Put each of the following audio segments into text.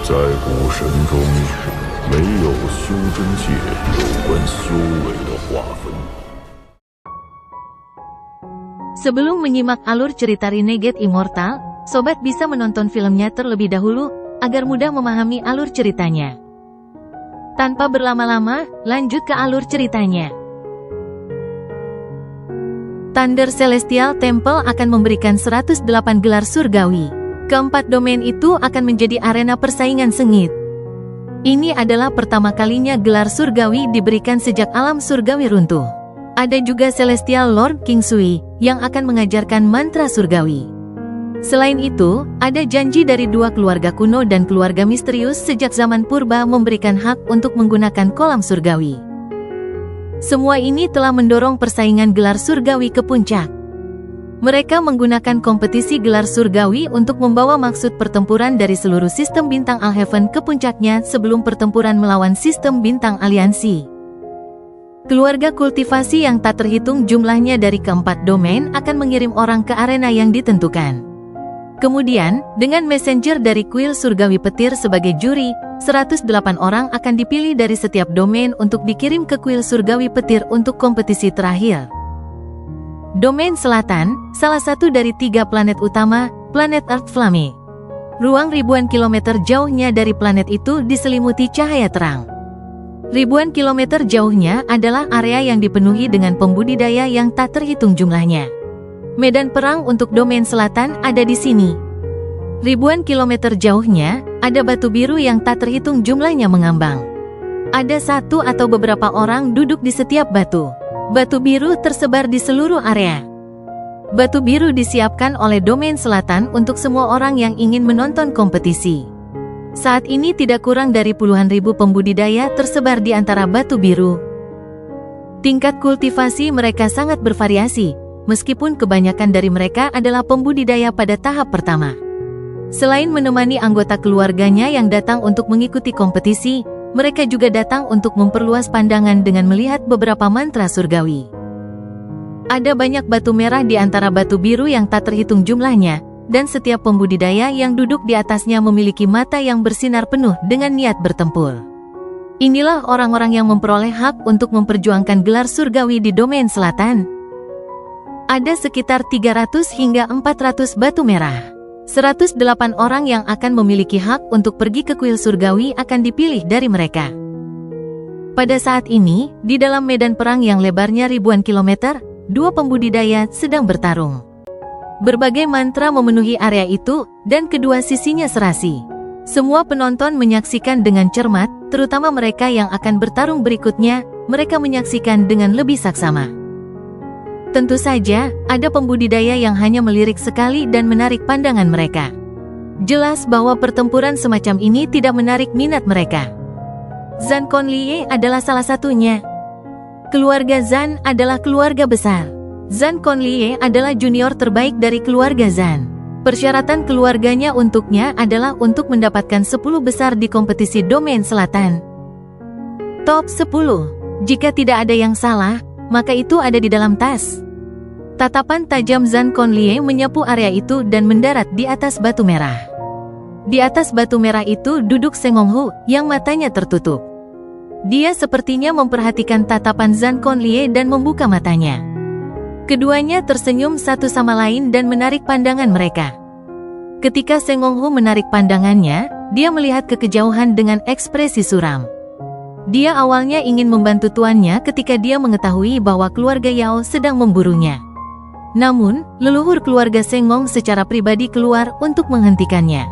在古神中，没有修真界有关修为的划分。Sebelum menyimak alur cerita Renegade Immortal, sobat bisa menonton filmnya terlebih dahulu, agar mudah memahami alur ceritanya. Tanpa berlama-lama, lanjut ke alur ceritanya. Thunder Celestial Temple akan memberikan 108 gelar surgawi. Keempat domain itu akan menjadi arena persaingan sengit. Ini adalah pertama kalinya gelar surgawi diberikan sejak alam surgawi runtuh. Ada juga Celestial Lord King Sui, yang akan mengajarkan mantra surgawi. Selain itu, ada janji dari dua keluarga kuno dan keluarga misterius sejak zaman purba memberikan hak untuk menggunakan kolam surgawi. Semua ini telah mendorong persaingan gelar surgawi ke puncak. Mereka menggunakan kompetisi gelar surgawi untuk membawa maksud pertempuran dari seluruh sistem bintang Alheaven ke puncaknya sebelum pertempuran melawan sistem bintang aliansi. Keluarga kultivasi yang tak terhitung jumlahnya dari keempat domain akan mengirim orang ke arena yang ditentukan. Kemudian, dengan messenger dari kuil surgawi petir sebagai juri, 108 orang akan dipilih dari setiap domain untuk dikirim ke kuil surgawi petir untuk kompetisi terakhir. Domain Selatan, salah satu dari 3 planet utama, planet Earth Flame. Ruang ribuan kilometer jauhnya dari planet itu diselimuti cahaya terang. Ribuan kilometer jauhnya adalah area yang dipenuhi dengan pembudidaya yang tak terhitung jumlahnya. Medan perang untuk domain selatan ada di sini. Ribuan kilometer jauhnya, ada batu biru yang tak terhitung jumlahnya mengambang. Ada satu atau beberapa orang duduk di setiap batu. Batu biru tersebar di seluruh area. Batu biru disiapkan oleh domain selatan untuk semua orang yang ingin menonton kompetisi. Saat ini tidak kurang dari puluhan ribu pembudidaya tersebar di antara batu biru. Tingkat kultivasi mereka sangat bervariasi, meskipun kebanyakan dari mereka adalah pembudidaya pada tahap pertama. Selain menemani anggota keluarganya yang datang untuk mengikuti kompetisi, mereka juga datang untuk memperluas pandangan dengan melihat beberapa mantra surgawi. Ada banyak batu merah di antara batu biru yang tak terhitung jumlahnya, dan setiap pembudidaya yang duduk di atasnya memiliki mata yang bersinar penuh dengan niat bertempur. Inilah orang-orang yang memperoleh hak untuk memperjuangkan gelar surgawi di domain selatan. Ada sekitar 300 hingga 400 batu merah. 108 orang yang akan memiliki hak untuk pergi ke kuil surgawi akan dipilih dari mereka. Pada saat ini, di dalam medan perang yang lebarnya ribuan kilometer, dua pembudidaya sedang bertarung. Berbagai mantra memenuhi area itu, dan kedua sisinya serasi. Semua penonton menyaksikan dengan cermat, terutama mereka yang akan bertarung berikutnya, mereka menyaksikan dengan lebih saksama. Tentu saja, ada pembudidaya yang hanya melirik sekali dan menarik pandangan mereka. Jelas bahwa pertempuran semacam ini tidak menarik minat mereka. Zan Conlie adalah salah satunya. Keluarga Zan adalah keluarga besar. Zan Conlie adalah junior terbaik dari keluarga Zan. Persyaratan keluarganya untuknya adalah untuk mendapatkan 10 besar di kompetisi domain selatan. Top 10. Jika tidak ada yang salah, maka itu ada di dalam tas. Tatapan tajam Zan Conlie menyapu area itu dan mendarat di atas batu merah. Di atas batu merah itu duduk Sengong Hu, yang matanya tertutup. Dia sepertinya memperhatikan tatapan Zan Conlie dan membuka matanya. Keduanya tersenyum satu sama lain dan menarik pandangan mereka. Ketika Sengong Hu menarik pandangannya, dia melihat ke kejauhan dengan ekspresi suram. Dia awalnya ingin membantu tuannya ketika dia mengetahui bahwa keluarga Yao sedang memburunya. Namun, leluhur keluarga Sengong secara pribadi keluar untuk menghentikannya.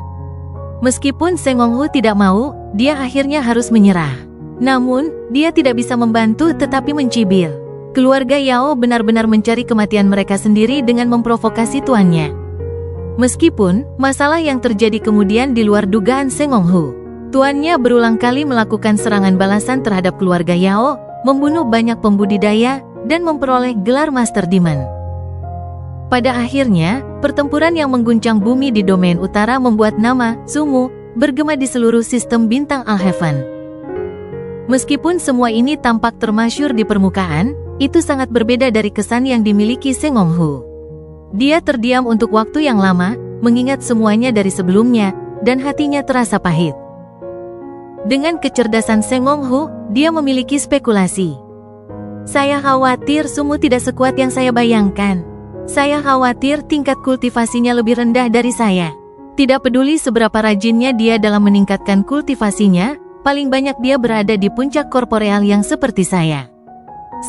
Meskipun Sengong Hu tidak mau, dia akhirnya harus menyerah. Namun, dia tidak bisa membantu tetapi mencibir. Keluarga Yao benar-benar mencari kematian mereka sendiri dengan memprovokasi tuannya. Meskipun, masalah yang terjadi kemudian di luar dugaan Sengong Hu. Tuannya berulang kali melakukan serangan balasan terhadap keluarga Yao, membunuh banyak pembudidaya, dan memperoleh gelar Master Demon. Pada akhirnya, pertempuran yang mengguncang bumi di domain utara membuat nama Sumu bergema di seluruh sistem bintang Alheaven. Meskipun semua ini tampak termasyhur di permukaan, itu sangat berbeda dari kesan yang dimiliki Sengong Hu. Dia terdiam untuk waktu yang lama, mengingat semuanya dari sebelumnya, dan hatinya terasa pahit. Dengan kecerdasan Seng Honghu, dia memiliki spekulasi. Saya khawatir Sumu tidak sekuat yang saya bayangkan. Saya khawatir tingkat kultivasinya lebih rendah dari saya. Tidak peduli seberapa rajinnya dia dalam meningkatkan kultivasinya, paling banyak dia berada di puncak korporeal yang seperti saya.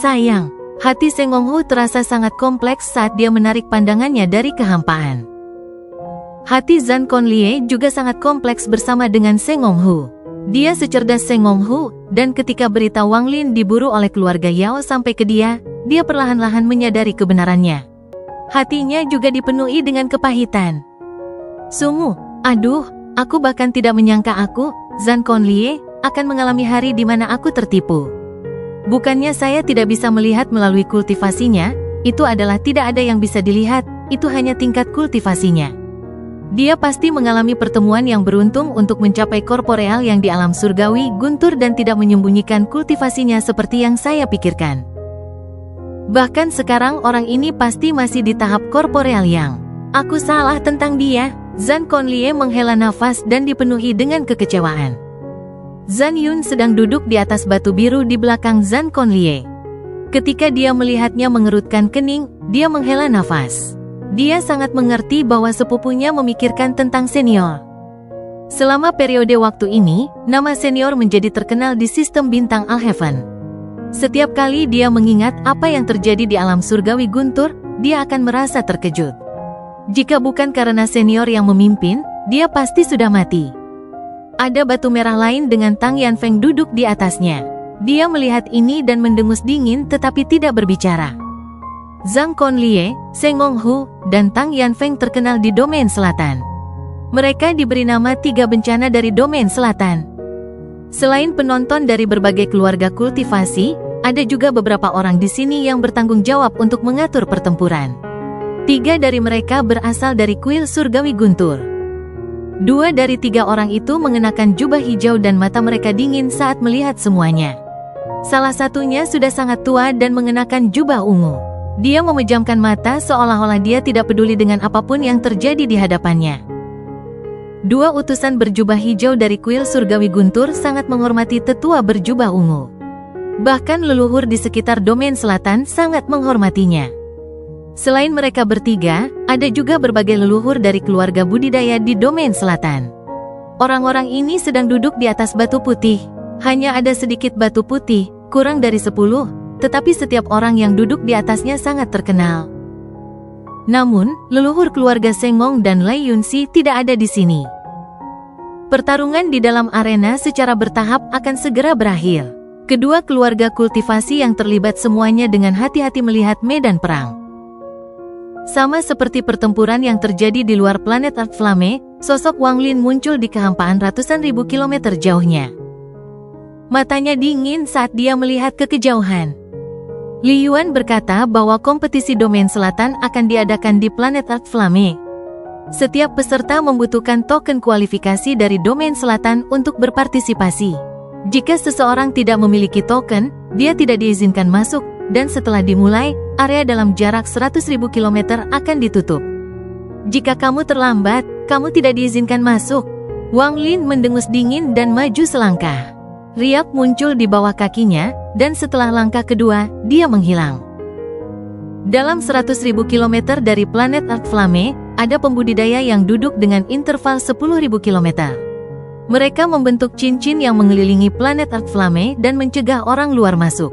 Sayang, hati Seng Honghu terasa sangat kompleks saat dia menarik pandangannya dari kehampaan. Hati Zhan Conlie juga sangat kompleks bersama dengan Seng Honghu. Dia secerdas Seng Honghu, dan ketika berita Wang Lin diburu oleh keluarga Yao sampai ke dia perlahan-lahan menyadari kebenarannya. Hatinya juga dipenuhi dengan kepahitan. Sumu, aduh, aku bahkan tidak menyangka Zhan Conlie, akan mengalami hari di mana aku tertipu. Bukannya saya tidak bisa melihat melalui kultivasinya, itu adalah tidak ada yang bisa dilihat, itu hanya tingkat kultivasinya. Dia pasti mengalami pertemuan yang beruntung untuk mencapai korporeal yang di alam surgawi guntur dan tidak menyembunyikan kultivasinya seperti yang saya pikirkan. Bahkan sekarang orang ini pasti masih di tahap korporeal yang. Aku salah tentang dia. Zhan Conlie menghela nafas dan dipenuhi dengan kekecewaan. Zhan Yun sedang duduk di atas batu biru di belakang Zhan Conlie. Ketika dia melihatnya mengerutkan kening, dia menghela nafas. Dia sangat mengerti bahwa sepupunya memikirkan tentang senior. Selama periode waktu ini, nama senior menjadi terkenal di sistem bintang Alheaven. Setiap kali dia mengingat apa yang terjadi di alam surgawi guntur, dia akan merasa terkejut. Jika bukan karena senior yang memimpin, dia pasti sudah mati. Ada batu merah lain dengan Tang Yanfeng duduk di atasnya. Dia melihat ini dan mendengus dingin tetapi tidak berbicara. Zhang Conlie, Seng Honghu, dan Tang Yanfeng terkenal di domain selatan. Mereka diberi nama 3 bencana dari domain selatan. Selain penonton dari berbagai keluarga kultivasi, ada juga beberapa orang di sini yang bertanggung jawab untuk mengatur pertempuran. 3 dari mereka berasal dari kuil surgawi guntur. 2 dari 3 orang itu mengenakan jubah hijau dan mata mereka dingin saat melihat semuanya. Salah satunya sudah sangat tua dan mengenakan jubah ungu. Dia memejamkan mata seolah-olah dia tidak peduli dengan apapun yang terjadi di hadapannya. 2 utusan berjubah hijau dari kuil surgawi guntur sangat menghormati tetua berjubah ungu. Bahkan leluhur di sekitar domain selatan sangat menghormatinya. Selain mereka bertiga, ada juga berbagai leluhur dari keluarga budidaya di domain selatan. Orang-orang ini sedang duduk di atas batu putih. Hanya ada sedikit batu putih, kurang dari 10, tetapi setiap orang yang duduk di atasnya sangat terkenal. Namun, leluhur keluarga Sengong dan Lai Yunxi tidak ada di sini. Pertarungan di dalam arena secara bertahap akan segera berakhir. Kedua keluarga kultivasi yang terlibat semuanya dengan hati-hati melihat medan perang. Sama seperti pertempuran yang terjadi di luar planet Earth Flame, sosok Wang Lin muncul di kehampaan ratusan ribu kilometer jauhnya. Matanya dingin saat dia melihat ke kejauhan. Li Yuan berkata bahwa kompetisi domain selatan akan diadakan di planet Earth Flame. Setiap peserta membutuhkan token kualifikasi dari domain selatan untuk berpartisipasi. Jika seseorang tidak memiliki token, dia tidak diizinkan masuk, dan setelah dimulai, area dalam jarak 100.000 km akan ditutup. Jika kamu terlambat, kamu tidak diizinkan masuk. Wang Lin mendengus dingin dan maju selangkah. Riak muncul di bawah kakinya, dan setelah langkah kedua, dia menghilang. Dalam 100.000 km dari planet Earth Flame, ada pembudidaya yang duduk dengan interval 10.000 km. Mereka membentuk cincin yang mengelilingi planet Earth Flame dan mencegah orang luar masuk.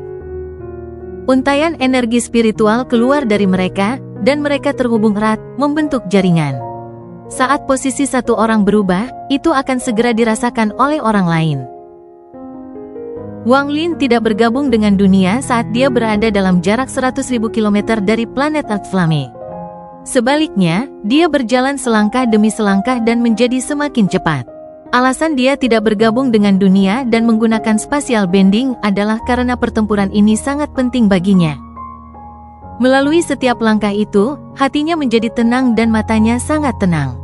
Untaian energi spiritual keluar dari mereka, dan mereka terhubung erat, membentuk jaringan. Saat posisi satu orang berubah, itu akan segera dirasakan oleh orang lain. Wang Lin tidak bergabung dengan dunia saat dia berada dalam jarak 100.000 km dari planet Earth Flame. Sebaliknya, dia berjalan selangkah demi selangkah dan menjadi semakin cepat. Alasan dia tidak bergabung dengan dunia dan menggunakan spatial bending adalah karena pertempuran ini sangat penting baginya. Melalui setiap langkah itu, hatinya menjadi tenang dan matanya sangat tenang.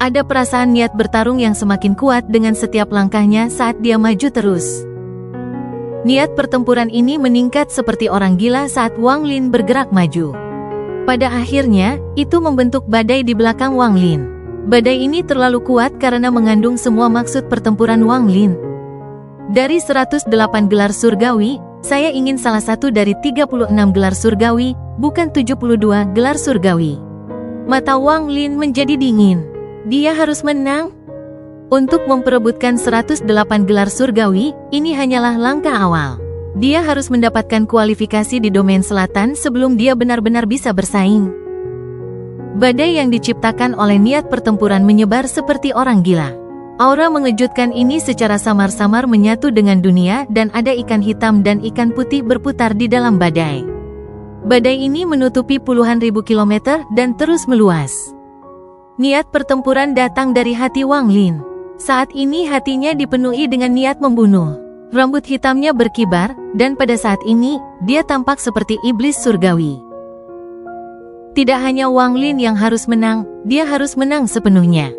Ada perasaan niat bertarung yang semakin kuat dengan setiap langkahnya saat dia maju terus. Niat pertempuran ini meningkat seperti orang gila saat Wang Lin bergerak maju. Pada akhirnya, itu membentuk badai di belakang Wang Lin. Badai ini terlalu kuat karena mengandung semua maksud pertempuran Wang Lin. Dari 108 gelar surgawi, saya ingin salah satu dari 36 gelar surgawi, bukan 72 gelar surgawi. Mata Wang Lin menjadi dingin. Dia harus menang. Untuk memperebutkan 108 gelar surgawi, ini hanyalah langkah awal. Dia harus mendapatkan kualifikasi di domain selatan sebelum dia benar-benar bisa bersaing. Badai yang diciptakan oleh niat pertempuran menyebar seperti orang gila. Aura mengejutkan ini secara samar-samar menyatu dengan dunia dan ada ikan hitam dan ikan putih berputar di dalam badai. Badai ini menutupi puluhan ribu kilometer dan terus meluas. Niat pertempuran datang dari hati Wang Lin. Saat ini hatinya dipenuhi dengan niat membunuh. Rambut hitamnya berkibar, dan pada saat ini, dia tampak seperti iblis surgawi. Tidak hanya Wang Lin yang harus menang, dia harus menang sepenuhnya.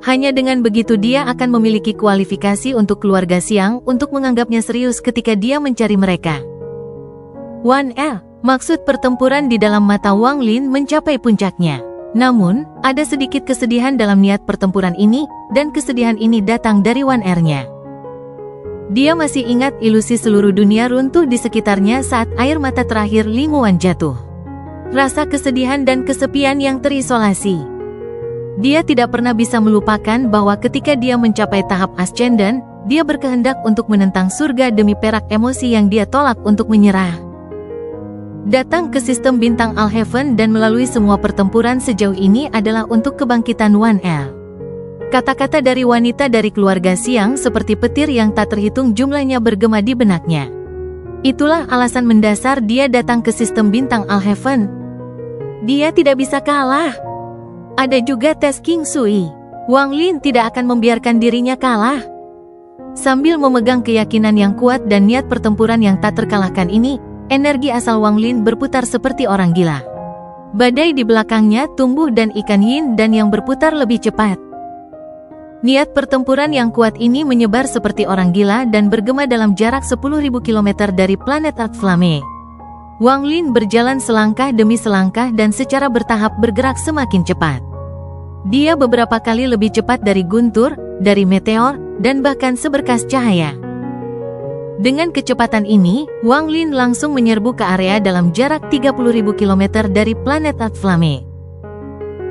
Hanya dengan begitu dia akan memiliki kualifikasi untuk keluarga Xiang untuk menganggapnya serius ketika dia mencari mereka. 1L, maksud pertempuran di dalam mata Wang Lin mencapai puncaknya. Namun, ada sedikit kesedihan dalam niat pertempuran ini, dan kesedihan ini datang dari 1R-nya. Dia masih ingat ilusi seluruh dunia runtuh di sekitarnya saat air mata terakhir Ling Wuan jatuh. Rasa kesedihan dan kesepian yang terisolasi. Dia tidak pernah bisa melupakan bahwa ketika dia mencapai tahap ascendant, dia berkehendak untuk menentang surga demi perak emosi yang dia tolak untuk menyerah. Datang ke sistem bintang Al-Heaven dan melalui semua pertempuran sejauh ini adalah untuk kebangkitan 1L. Kata-kata dari wanita dari keluarga Xiang seperti petir yang tak terhitung jumlahnya bergema di benaknya. Itulah alasan mendasar dia datang ke sistem bintang Al-Heaven. Dia tidak bisa kalah. Ada juga tes King Sui. Wang Lin tidak akan membiarkan dirinya kalah. Sambil memegang keyakinan yang kuat dan niat pertempuran yang tak terkalahkan ini, energi asal Wang Lin berputar seperti orang gila. Badai di belakangnya tumbuh dan ikan yin dan yang berputar lebih cepat. Niat pertempuran yang kuat ini menyebar seperti orang gila dan bergema dalam jarak 10.000 km dari planet Earth Flame. Wang Lin berjalan selangkah demi selangkah dan secara bertahap bergerak semakin cepat. Dia beberapa kali lebih cepat dari guntur, dari meteor, dan bahkan seberkas cahaya. Dengan kecepatan ini, Wang Lin langsung menyerbu ke area dalam jarak 30.000 km dari planet Earth Flame.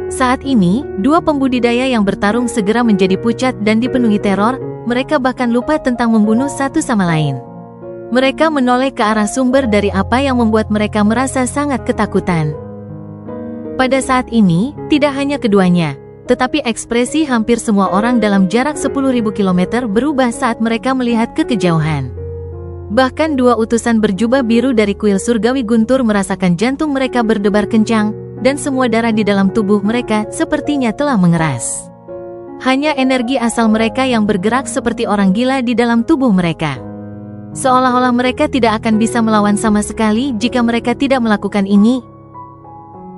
Saat ini, dua pembudidaya yang bertarung segera menjadi pucat dan dipenuhi teror, mereka bahkan lupa tentang membunuh satu sama lain. Mereka menoleh ke arah sumber dari apa yang membuat mereka merasa sangat ketakutan. Pada saat ini, tidak hanya keduanya, tetapi ekspresi hampir semua orang dalam jarak 10.000 km berubah saat mereka melihat ke kejauhan. Bahkan dua utusan berjubah biru dari kuil surgawi guntur merasakan jantung mereka berdebar kencang, dan semua darah di dalam tubuh mereka sepertinya telah mengeras. Hanya energi asal mereka yang bergerak seperti orang gila di dalam tubuh mereka. Seolah-olah mereka tidak akan bisa melawan sama sekali jika mereka tidak melakukan ini.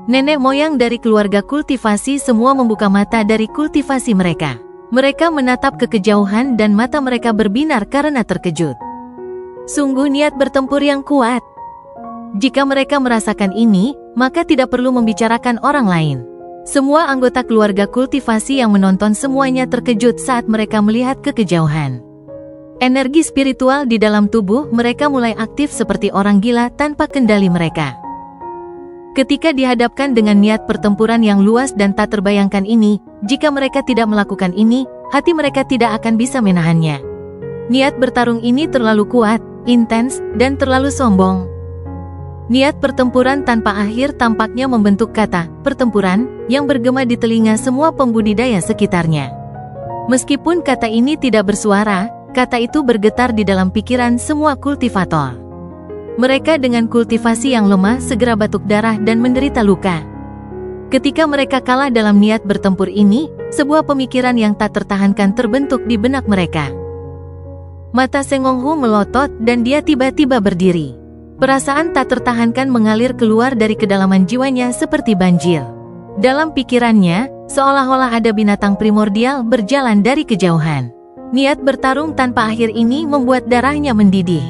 Nenek moyang dari keluarga kultivasi semua membuka mata dari kultivasi mereka. Mereka menatap ke kejauhan dan mata mereka berbinar karena terkejut. Sungguh niat bertempur yang kuat. Jika mereka merasakan ini, maka tidak perlu membicarakan orang lain. Semua anggota keluarga kultivasi yang menonton semuanya terkejut saat mereka melihat ke kejauhan. Energi spiritual di dalam tubuh mereka mulai aktif seperti orang gila tanpa kendali mereka. Ketika dihadapkan dengan niat pertempuran yang luas dan tak terbayangkan ini, jika mereka tidak melakukan ini, hati mereka tidak akan bisa menahannya. Niat bertarung ini terlalu kuat, intens, dan terlalu sombong. Niat pertempuran tanpa akhir tampaknya membentuk kata pertempuran yang bergema di telinga semua pembudidaya sekitarnya. Meskipun kata ini tidak bersuara, kata itu bergetar di dalam pikiran semua kultivator. Mereka dengan kultivasi yang lemah segera batuk darah dan menderita luka. Ketika mereka kalah dalam niat bertempur ini, sebuah pemikiran yang tak tertahankan terbentuk di benak mereka. Mata Sengonghu melotot dan dia tiba-tiba berdiri. Perasaan tak tertahankan mengalir keluar dari kedalaman jiwanya seperti banjir. Dalam pikirannya, seolah-olah ada binatang primordial berjalan dari kejauhan. Niat bertarung tanpa akhir ini membuat darahnya mendidih.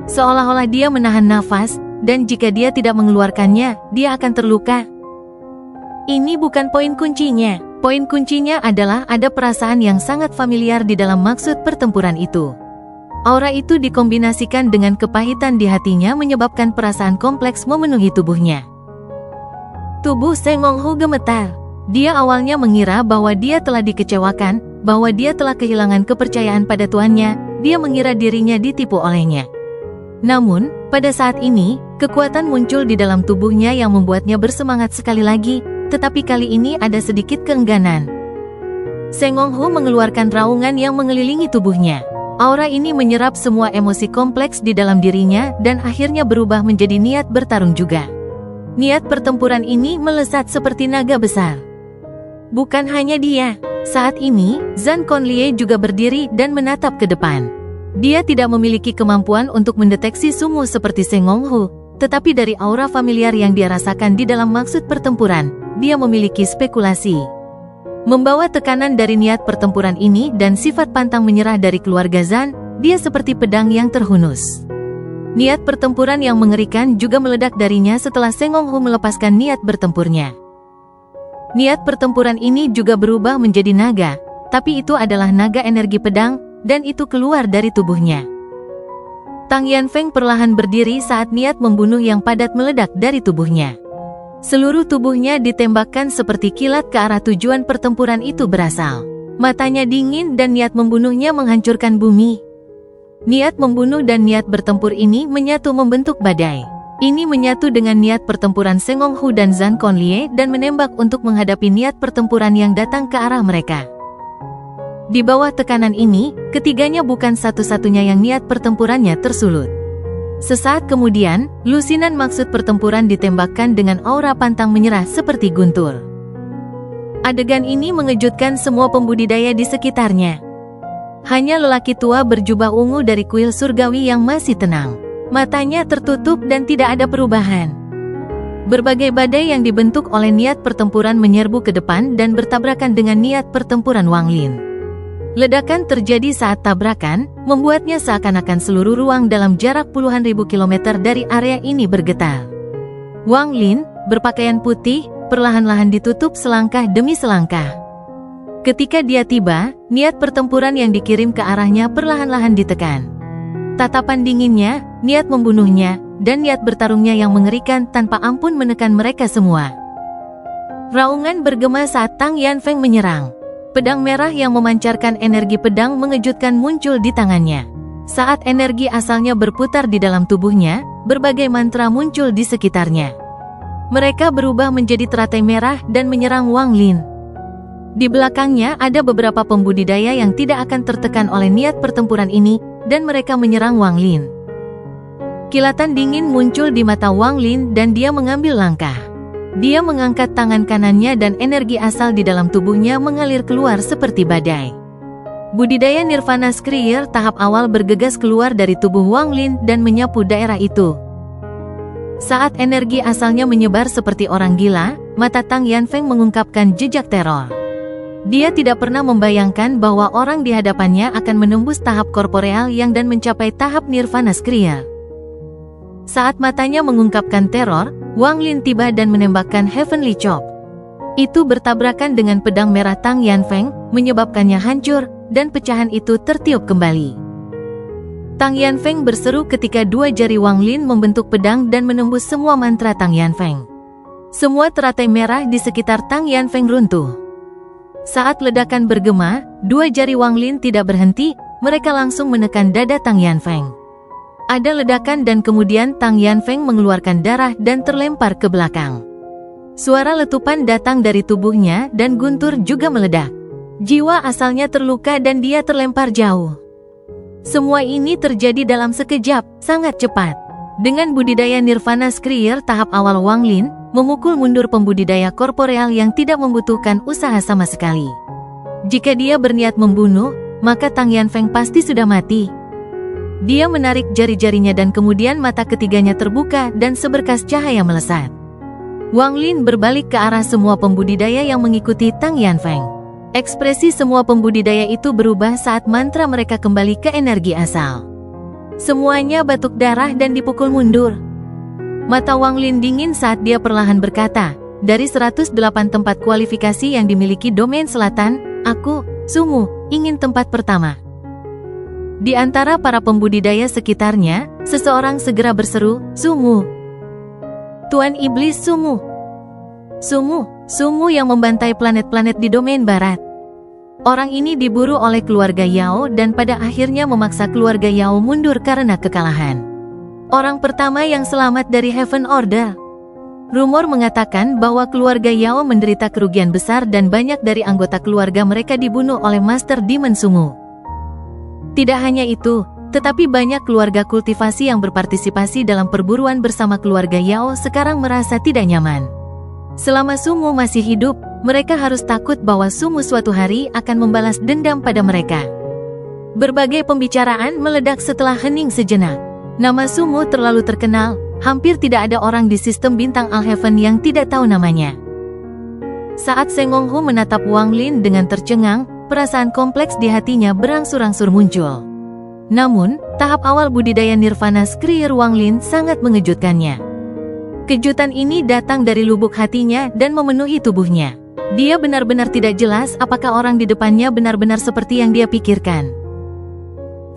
Seolah-olah dia menahan nafas, dan jika dia tidak mengeluarkannya, dia akan terluka. Ini bukan poin kuncinya. Poin kuncinya adalah ada perasaan yang sangat familiar di dalam maksud pertempuran itu. Aura itu dikombinasikan dengan kepahitan di hatinya menyebabkan perasaan kompleks memenuhi tubuhnya. Tubuh Seng Wong Hu gemetar. Dia awalnya mengira bahwa dia telah dikecewakan, bahwa dia telah kehilangan kepercayaan pada tuannya, dia mengira dirinya ditipu olehnya. Namun, pada saat ini, kekuatan muncul di dalam tubuhnya yang membuatnya bersemangat sekali lagi, tetapi kali ini ada sedikit keengganan. Seng Wong Hu mengeluarkan raungan yang mengelilingi tubuhnya. Aura ini menyerap semua emosi kompleks di dalam dirinya dan akhirnya berubah menjadi niat bertarung juga. Niat pertempuran ini melesat seperti naga besar. Bukan hanya dia, saat ini, Zhan Conlie juga berdiri dan menatap ke depan. Dia tidak memiliki kemampuan untuk mendeteksi sungguh seperti Seng Wong Hu, tetapi dari aura familiar yang dia rasakan di dalam maksud pertempuran, dia memiliki spekulasi. Membawa tekanan dari niat pertempuran ini dan sifat pantang menyerah dari keluarga Zhan, dia seperti pedang yang terhunus. Niat pertempuran yang mengerikan juga meledak darinya setelah Seng Wong Hu melepaskan niat bertempurnya. Niat pertempuran ini juga berubah menjadi naga, tapi itu adalah naga energi pedang, dan itu keluar dari tubuhnya. Tang Yanfeng perlahan berdiri saat niat membunuh yang padat meledak dari tubuhnya. Seluruh tubuhnya ditembakkan seperti kilat ke arah tujuan pertempuran itu berasal. Matanya dingin dan niat membunuhnya menghancurkan bumi. Niat membunuh dan niat bertempur ini menyatu membentuk badai. Ini menyatu dengan niat pertempuran Seng Wong Hu dan Zhan Conlie dan menembak untuk menghadapi niat pertempuran yang datang ke arah mereka. Di bawah tekanan ini, ketiganya bukan satu-satunya yang niat pertempurannya tersulut. Sesaat kemudian, lusinan maksud pertempuran ditembakkan dengan aura pantang menyerah seperti guntur. Adegan ini mengejutkan semua pembudidaya di sekitarnya. Hanya lelaki tua berjubah ungu dari kuil surgawi yang masih tenang. Matanya tertutup dan tidak ada perubahan. Berbagai badai yang dibentuk oleh niat pertempuran menyerbu ke depan dan bertabrakan dengan niat pertempuran Wang Lin. Ledakan terjadi saat tabrakan, membuatnya seakan-akan seluruh ruang dalam jarak puluhan ribu kilometer dari area ini bergetar. Wang Lin, berpakaian putih, perlahan-lahan ditutup selangkah demi selangkah. Ketika dia tiba, niat pertempuran yang dikirim ke arahnya perlahan-lahan ditekan. Tatapan dinginnya, niat membunuhnya, dan niat bertarungnya yang mengerikan tanpa ampun menekan mereka semua. Raungan bergema saat Tang Yanfeng menyerang. Pedang merah yang memancarkan energi pedang mengejutkan muncul di tangannya. Saat energi asalnya berputar di dalam tubuhnya, berbagai mantra muncul di sekitarnya. Mereka berubah menjadi teratai merah dan menyerang Wang Lin. Di belakangnya ada beberapa pembudidaya yang tidak akan tertekan oleh niat pertempuran ini, dan mereka menyerang Wang Lin. Kilatan dingin muncul di mata Wang Lin dan dia mengambil langkah. Dia mengangkat tangan kanannya dan energi asal di dalam tubuhnya mengalir keluar seperti badai. Budidaya Nirvana Skrier tahap awal bergegas keluar dari tubuh Wang Lin dan menyapu daerah itu. Saat energi asalnya menyebar seperti orang gila, mata Tang Yanfeng mengungkapkan jejak teror. Dia tidak pernah membayangkan bahwa orang di hadapannya akan menembus tahap korporeal yang dan mencapai tahap Nirvana Skrier. Saat matanya mengungkapkan teror, Wang Lin tiba dan menembakkan Heavenly Chop. Itu bertabrakan dengan pedang merah Tang Yanfeng, menyebabkannya hancur, dan pecahan itu tertiup kembali. Tang Yanfeng berseru ketika dua jari Wang Lin membentuk pedang dan menembus semua mantra Tang Yanfeng. Semua teratai merah di sekitar Tang Yanfeng runtuh. Saat ledakan bergema, dua jari Wang Lin tidak berhenti, mereka langsung menekan dada Tang Yanfeng. Ada ledakan dan kemudian Tang Yanfeng mengeluarkan darah dan terlempar ke belakang. Suara letupan datang dari tubuhnya dan guntur juga meledak. Jiwa asalnya terluka dan dia terlempar jauh. Semua ini terjadi dalam sekejap, sangat cepat. Dengan budidaya Nirvana Skrier tahap awal Wang Lin, memukul mundur pembudidaya korporeal yang tidak membutuhkan usaha sama sekali. Jika dia berniat membunuh, maka Tang Yanfeng pasti sudah mati. Dia menarik jari-jarinya dan kemudian mata ketiganya terbuka dan seberkas cahaya melesat. Wang Lin berbalik ke arah semua pembudidaya yang mengikuti Tang Yanfeng. Ekspresi semua pembudidaya itu berubah saat mantra mereka kembali ke energi asal. Semuanya batuk darah dan dipukul mundur. Mata Wang Lin dingin saat dia perlahan berkata, dari 108 tempat kualifikasi yang dimiliki domain selatan, aku, Sumu, ingin tempat pertama. Di antara para pembudidaya sekitarnya, seseorang segera berseru, "Sumu! Tuan Iblis Sumu! Sumu! Sumu yang membantai planet-planet di domain barat." Orang ini diburu oleh keluarga Yao dan pada akhirnya memaksa keluarga Yao mundur karena kekalahan. Orang pertama yang selamat dari Heaven Order. Rumor mengatakan bahwa keluarga Yao menderita kerugian besar dan banyak dari anggota keluarga mereka dibunuh oleh Master Demon Sumu. Tidak hanya itu, tetapi banyak keluarga kultivasi yang berpartisipasi dalam perburuan bersama keluarga Yao sekarang merasa tidak nyaman. Selama Sumu masih hidup, mereka harus takut bahwa Sumu suatu hari akan membalas dendam pada mereka. Berbagai pembicaraan meledak setelah hening sejenak. Nama Sumu terlalu terkenal, hampir tidak ada orang di sistem bintang Alheaven yang tidak tahu namanya. Saat Seng Honghu menatap Wang Lin dengan tercengang, perasaan kompleks di hatinya berangsur-angsur muncul. Namun, tahap awal budidaya Nirvana Skrier Wang Lin sangat mengejutkannya. Kejutan ini datang dari lubuk hatinya dan memenuhi tubuhnya. Dia benar-benar tidak jelas apakah orang di depannya benar-benar seperti yang dia pikirkan.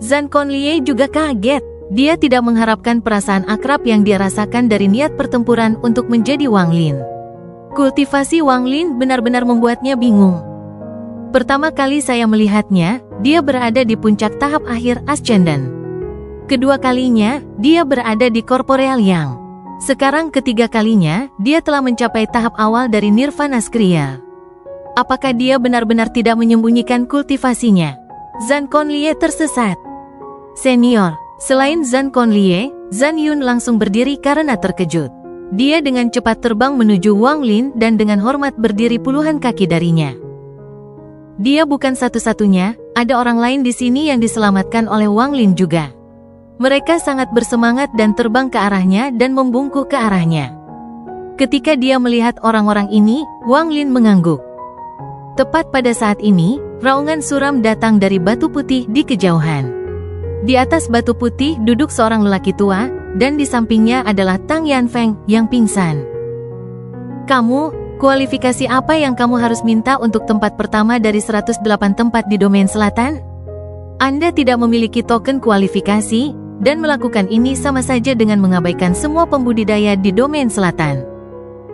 Zhan Conlie juga kaget. Dia tidak mengharapkan perasaan akrab yang dia rasakan dari niat pertempuran untuk menjadi Wang Lin. Kultivasi Wang Lin benar-benar membuatnya bingung. Pertama kali saya melihatnya, dia berada di puncak tahap akhir Ascendant. Kedua kalinya, dia berada di Corporeal Yang. Sekarang ketiga kalinya, dia telah mencapai tahap awal dari Nirvana Skrier. Apakah dia benar-benar tidak menyembunyikan kultivasinya? Zhan Conlie tersesat. Senior, selain Zhan Conlie, Zhan Yun langsung berdiri karena terkejut. Dia dengan cepat terbang menuju Wang Lin dan dengan hormat berdiri puluhan kaki darinya. Dia bukan satu-satunya, ada orang lain di sini yang diselamatkan oleh Wang Lin juga. Mereka sangat bersemangat dan terbang ke arahnya dan membungkuk ke arahnya. Ketika dia melihat orang-orang ini, Wang Lin mengangguk. Tepat pada saat ini, raungan suram datang dari batu putih di kejauhan. Di atas batu putih duduk seorang lelaki tua, dan di sampingnya adalah Tang Yanfeng yang pingsan. "Kamu, kualifikasi apa yang kamu harus minta untuk tempat pertama dari 108 tempat di domain selatan? Anda tidak memiliki token kualifikasi, dan melakukan ini sama saja dengan mengabaikan semua pembudidaya di domain selatan."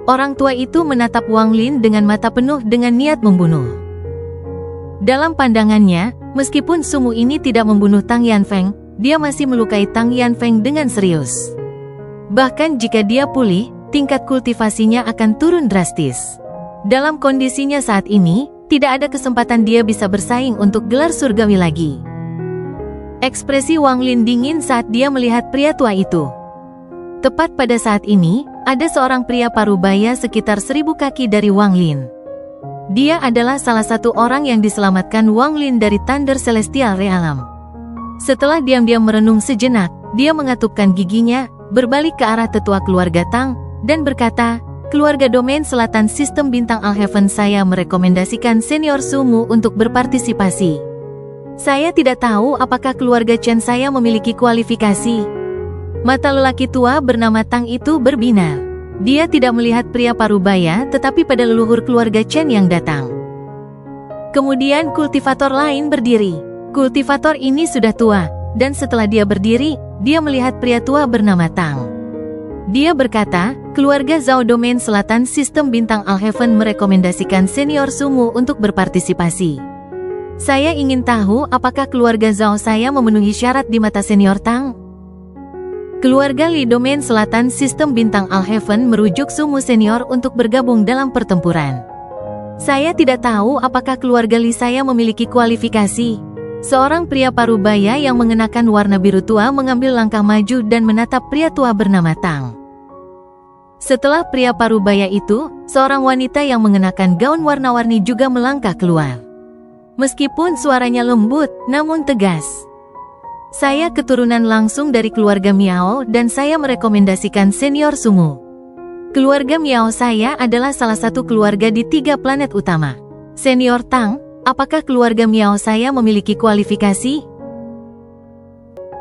Orang tua itu menatap Wang Lin dengan mata penuh dengan niat membunuh. Dalam pandangannya, meskipun Sumu ini tidak membunuh Tang Yanfeng, dia masih melukai Tang Yanfeng dengan serius. Bahkan jika dia pulih, tingkat kultivasinya akan turun drastis. Dalam kondisinya saat ini, tidak ada kesempatan dia bisa bersaing untuk gelar surgawi lagi. Ekspresi Wang Lin dingin saat dia melihat pria tua itu. Tepat pada saat ini, ada seorang pria parubaya sekitar 1000 kaki dari Wang Lin. Dia adalah salah satu orang yang diselamatkan Wang Lin dari Thunder Celestial Realm. Setelah diam-diam merenung sejenak, dia mengatupkan giginya, berbalik ke arah tetua keluarga Tang, dan berkata, "Keluarga domain selatan sistem bintang Alheaven, saya merekomendasikan Senior Sumu untuk berpartisipasi. Saya tidak tahu apakah keluarga Chen saya memiliki kualifikasi." Mata lelaki tua bernama Tang itu berbinar. Dia tidak melihat pria parubaya tetapi pada leluhur keluarga Chen yang datang. Kemudian kultivator lain berdiri. Kultivator ini sudah tua, dan setelah dia berdiri, dia melihat pria tua bernama Tang. Dia berkata, "Keluarga Zhao domain selatan sistem bintang Alheaven merekomendasikan Senior Sumu untuk berpartisipasi. Saya ingin tahu apakah keluarga Zhao saya memenuhi syarat di mata Senior Tang?" Keluarga Li domain selatan sistem bintang Alheaven merujuk Sumu Senior untuk bergabung dalam pertempuran. Saya tidak tahu apakah keluarga Li saya memiliki kualifikasi. Seorang pria parubaya yang mengenakan warna biru tua mengambil langkah maju dan menatap pria tua bernama Tang. Setelah pria parubaya itu, seorang wanita yang mengenakan gaun warna-warni juga melangkah keluar. Meskipun suaranya lembut, namun tegas. "Saya keturunan langsung dari keluarga Miao dan saya merekomendasikan Senior Sumu. Keluarga Miao saya adalah salah satu keluarga di 3 planet utama. Senior Tang, apakah keluarga Miao saya memiliki kualifikasi?"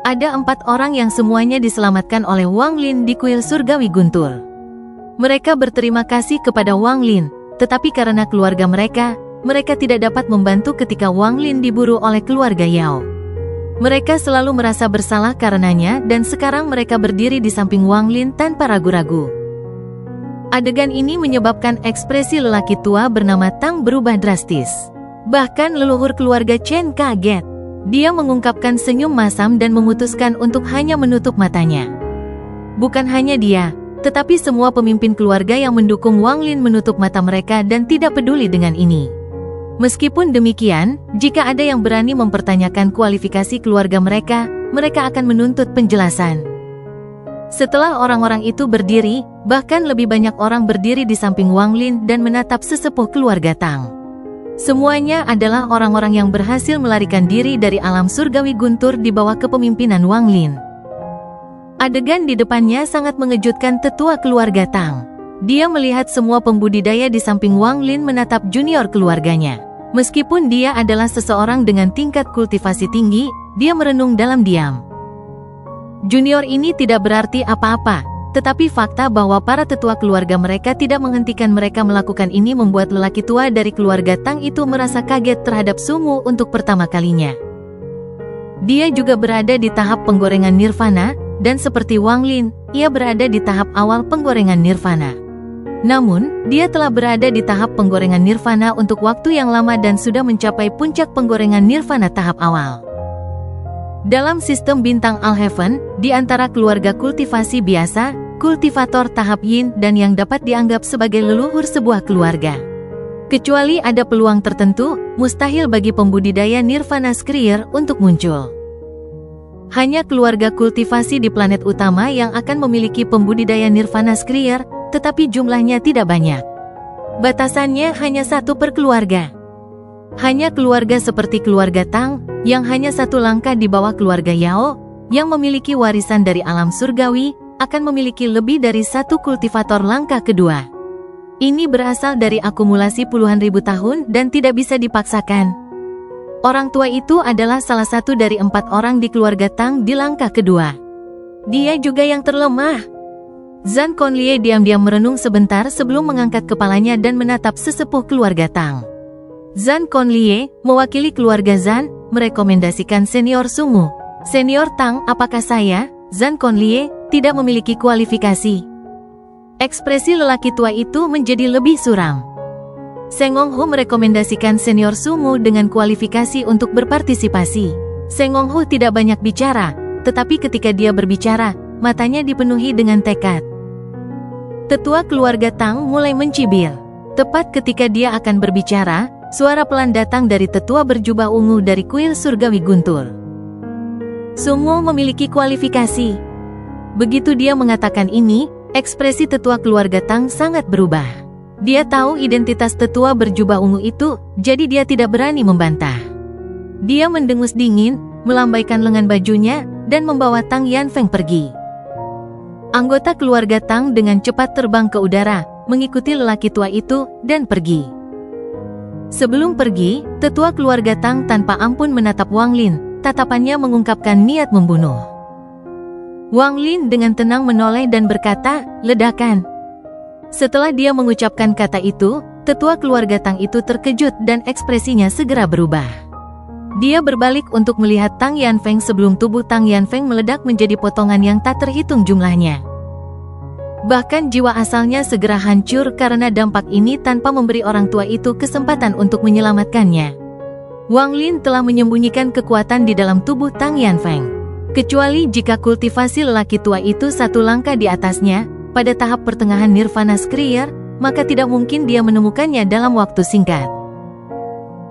Ada 4 orang yang semuanya diselamatkan oleh Wang Lin di kuil surgawi guntur. Mereka berterima kasih kepada Wang Lin, tetapi karena keluarga mereka tidak dapat membantu ketika Wang Lin diburu oleh keluarga Yao. Mereka selalu merasa bersalah karenanya dan sekarang mereka berdiri di samping Wang Lin tanpa ragu-ragu. Adegan ini menyebabkan ekspresi lelaki tua bernama Tang berubah drastis. Bahkan leluhur keluarga Chen kaget. Dia mengungkapkan senyum masam dan memutuskan untuk hanya menutup matanya. Bukan hanya dia, tetapi semua pemimpin keluarga yang mendukung Wang Lin menutup mata mereka dan tidak peduli dengan ini. Meskipun demikian, jika ada yang berani mempertanyakan kualifikasi keluarga mereka, mereka akan menuntut penjelasan. Setelah orang-orang itu berdiri, bahkan lebih banyak orang berdiri di samping Wang Lin dan menatap sesepuh keluarga Tang. Semuanya adalah orang-orang yang berhasil melarikan diri dari alam surgawi guntur di bawah kepemimpinan Wang Lin. Adegan di depannya sangat mengejutkan tetua keluarga Tang. Dia melihat semua pembudidaya di samping Wang Lin menatap junior keluarganya. Meskipun dia adalah seseorang dengan tingkat kultivasi tinggi, dia merenung dalam diam. Junior ini tidak berarti apa-apa, tetapi fakta bahwa para tetua keluarga mereka tidak menghentikan mereka melakukan ini membuat lelaki tua dari keluarga Tang itu merasa kaget terhadap Sumu untuk pertama kalinya. Dia juga berada di tahap penggorengan nirvana, dan seperti Wang Lin, ia berada di tahap awal penggorengan nirvana. Namun, dia telah berada di tahap penggorengan nirvana untuk waktu yang lama dan sudah mencapai puncak penggorengan nirvana tahap awal. Dalam sistem bintang Alheaven, di antara keluarga kultivasi biasa, kultivator tahap Yin dan yang dapat dianggap sebagai leluhur sebuah keluarga. Kecuali ada peluang tertentu, mustahil bagi pembudidaya nirvana Skrier untuk muncul. Hanya keluarga kultivasi di planet utama yang akan memiliki pembudidaya nirvana Skrier, tetapi jumlahnya tidak banyak. Batasannya hanya satu per keluarga. Hanya keluarga seperti keluarga Tang, yang hanya satu langkah di bawah keluarga Yao, yang memiliki warisan dari alam surgawi, akan memiliki lebih dari satu kultivator langkah kedua. Ini berasal dari akumulasi puluhan ribu tahun dan tidak bisa dipaksakan. Orang tua itu adalah salah satu dari 4 orang di keluarga Tang di langkah kedua. Dia juga yang terlemah. Zhan Conlie diam-diam merenung sebentar sebelum mengangkat kepalanya dan menatap sesepuh keluarga Tang. Zhan Conlie, mewakili keluarga Zhan, merekomendasikan senior Sumu. Senior Tang, apakah saya, Zhan Conlie, tidak memiliki kualifikasi? Ekspresi lelaki tua itu menjadi lebih suram. Seng Honghu merekomendasikan senior Sumu dengan kualifikasi untuk berpartisipasi. Seng Honghu tidak banyak bicara, tetapi ketika dia berbicara, matanya dipenuhi dengan tekad. Tetua keluarga Tang mulai mencibir. Tepat ketika dia akan berbicara, suara pelan datang dari tetua berjubah ungu dari kuil surgawi guntur. Sumu memiliki kualifikasi. Begitu dia mengatakan ini, ekspresi tetua keluarga Tang sangat berubah. Dia tahu identitas tetua berjubah ungu itu, jadi dia tidak berani membantah. Dia mendengus dingin, melambaikan lengan bajunya, dan membawa Tang Yanfeng pergi. Anggota keluarga Tang dengan cepat terbang ke udara, mengikuti lelaki tua itu, dan pergi. Sebelum pergi, tetua keluarga Tang tanpa ampun menatap Wang Lin, tatapannya mengungkapkan niat membunuh. Wang Lin dengan tenang menoleh dan berkata, "Ledakan." Setelah dia mengucapkan kata itu, tetua keluarga Tang itu terkejut dan ekspresinya segera berubah. Dia berbalik untuk melihat Tang Yanfeng sebelum tubuh Tang Yanfeng meledak menjadi potongan yang tak terhitung jumlahnya. Bahkan jiwa asalnya segera hancur karena dampak ini tanpa memberi orang tua itu kesempatan untuk menyelamatkannya. Wang Lin telah menyembunyikan kekuatan di dalam tubuh Tang Yanfeng. Kecuali jika kultivasi lelaki tua itu satu langkah di atasnya, pada tahap pertengahan nirvana Skrier, maka tidak mungkin dia menemukannya dalam waktu singkat.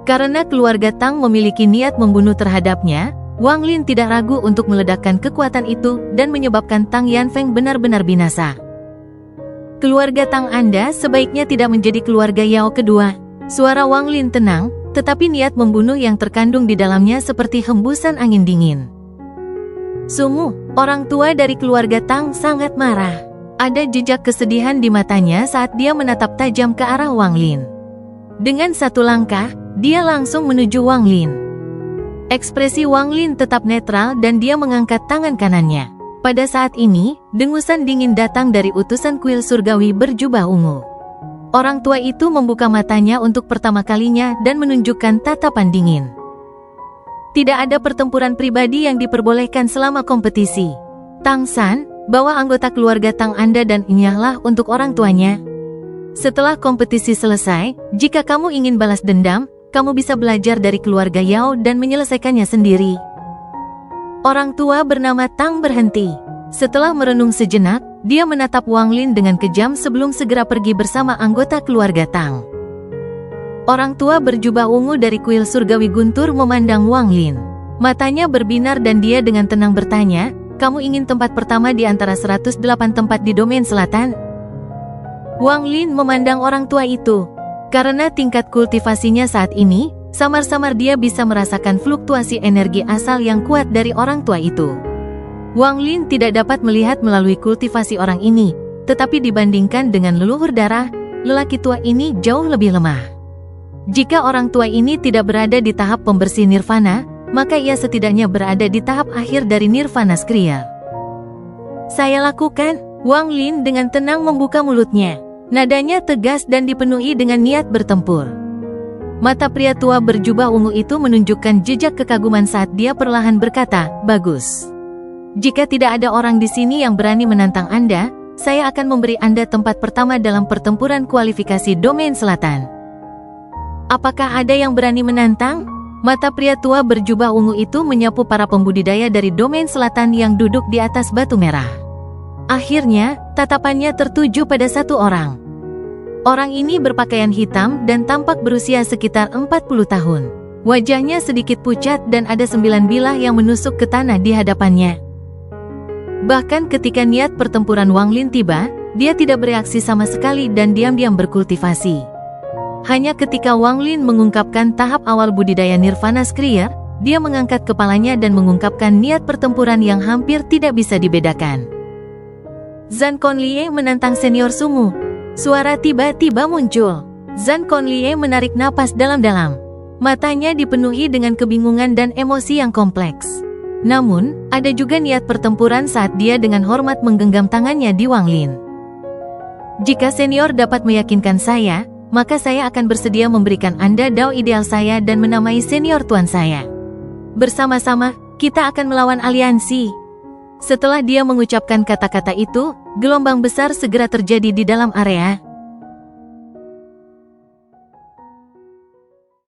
Karena keluarga Tang memiliki niat membunuh terhadapnya, Wang Lin tidak ragu untuk meledakkan kekuatan itu dan menyebabkan Tang Yanfeng benar-benar binasa. Keluarga Tang Anda sebaiknya tidak menjadi keluarga Yao kedua. Suara Wang Lin tenang, tetapi niat membunuh yang terkandung di dalamnya seperti hembusan angin dingin. Sumu, orang tua dari keluarga Tang sangat marah. Ada jejak kesedihan di matanya saat dia menatap tajam ke arah Wang Lin. Dengan satu langkah, dia langsung menuju Wang Lin. Ekspresi Wang Lin tetap netral dan dia mengangkat tangan kanannya. Pada saat ini, dengusan dingin datang dari utusan kuil surgawi berjubah ungu. Orang tua itu membuka matanya untuk pertama kalinya dan menunjukkan tatapan dingin. Tidak ada pertempuran pribadi yang diperbolehkan selama kompetisi. Tang San, bawa anggota keluarga Tang Anda dan enyahlah untuk orang tuanya. Setelah kompetisi selesai, jika kamu ingin balas dendam, kamu bisa belajar dari keluarga Yao dan menyelesaikannya sendiri. Orang tua bernama Tang berhenti. Setelah merenung sejenak, dia menatap Wang Lin dengan kejam sebelum segera pergi bersama anggota keluarga Tang. Orang tua berjubah ungu dari kuil surgawi guntur memandang Wang Lin. Matanya berbinar dan dia dengan tenang bertanya, "Kamu ingin tempat pertama di antara 108 tempat di domain selatan?" Wang Lin memandang orang tua itu. Karena tingkat kultivasinya saat ini, samar-samar dia bisa merasakan fluktuasi energi asal yang kuat dari orang tua itu. Wang Lin tidak dapat melihat melalui kultivasi orang ini, tetapi dibandingkan dengan leluhur darah, lelaki tua ini jauh lebih lemah. Jika orang tua ini tidak berada di tahap pembersih nirvana, maka ia setidaknya berada di tahap akhir dari nirvana skriya. "Saya lakukan," Wang Lin dengan tenang membuka mulutnya. Nadanya tegas dan dipenuhi dengan niat bertempur. Mata pria tua berjubah ungu itu menunjukkan jejak kekaguman saat dia perlahan berkata, "Bagus. Jika tidak ada orang di sini yang berani menantang Anda, saya akan memberi Anda tempat pertama dalam pertempuran kualifikasi domain selatan." "Apakah ada yang berani menantang?" Mata pria tua berjubah ungu itu menyapu para pembudidaya dari domain selatan yang duduk di atas batu merah. Akhirnya, tatapannya tertuju pada satu orang. Orang ini berpakaian hitam dan tampak berusia sekitar 40 tahun. Wajahnya sedikit pucat dan ada 9 bilah yang menusuk ke tanah di hadapannya. Bahkan ketika niat pertempuran Wang Lin tiba, dia tidak bereaksi sama sekali dan diam-diam berkultivasi. Hanya ketika Wang Lin mengungkapkan tahap awal budidaya nirvana skriya, dia mengangkat kepalanya dan mengungkapkan niat pertempuran yang hampir tidak bisa dibedakan. "Zhan Conlie menantang senior Sumu." Suara tiba-tiba muncul. Zhan Conlie menarik napas dalam-dalam. Matanya dipenuhi dengan kebingungan dan emosi yang kompleks. Namun, ada juga niat pertempuran saat dia dengan hormat menggenggam tangannya di Wang Lin. "Jika senior dapat meyakinkan saya, maka saya akan bersedia memberikan Anda dao ideal saya dan menamai senior tuan saya. Bersama-sama, kita akan melawan aliansi." Setelah dia mengucapkan kata-kata itu, gelombang besar segera terjadi di dalam area.